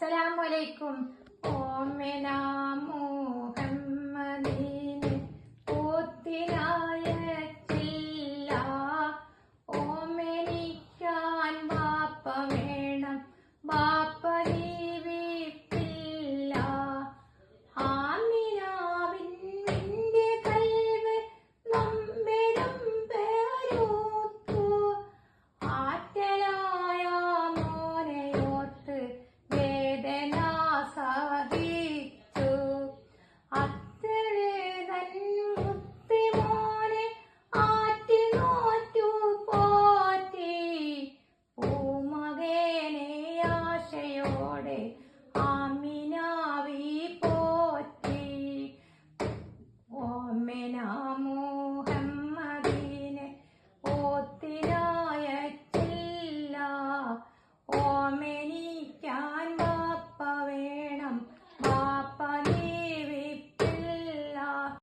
അസ്സലാമലൈക്കും. ഓമന മുഹമ്മദീന് പോത്തിനായച്ചില്ല, ഓമനിക്കാൻ ബാപ്പ വേണം, ബാപ്പ ജീവിപ്പില്ല. ആമിനാവിന്റെ കൽവ് നമ്പരും പേരൂത്തു, ആറ്റലായ മോനെയോർത്ത് വേദന സഹിച്ചു. അത്തര് തൻമുത്തി മോനെ ആറ്റി നോറ്റു പോറ്റി, പൂമകനെ ആശയോടെ